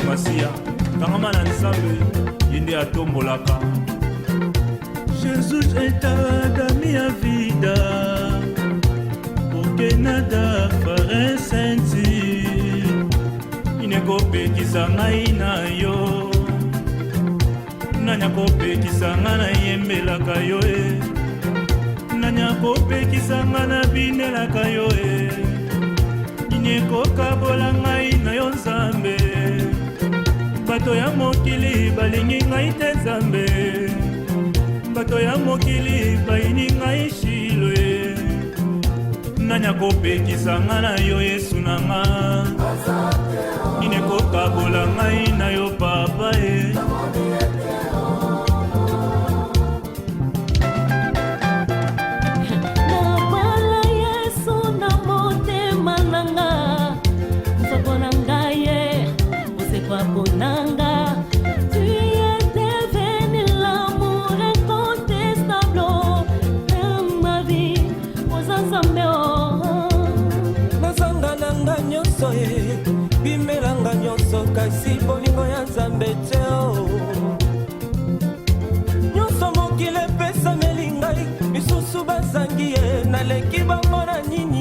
Yesu Masia kangama na nzambe yende atombolaka. Jesus entrada minha vida porque nada fará sentir. Inekopekisa ngai na yo nanyakopekisa nga na yembelaka yo nanyakopekisa nga na binelaka yo inekokabola ngai na yo nzambe. Bato ya mokili balingi ngai te nzambe, bato ya mokili bayini ngai shilo nanyakopekisa nga na yo Yesu na nga inekokabola ngai na yo papa Bonanga, tu es devenu l'amour incontestable dans ma vie, aux ensembles. Nazanga nanga nyonso bimelanga nyonso kasi bolingo ya Nzambe te nyonso mokili epesameli ngai misusu bazangi naleki bango na nini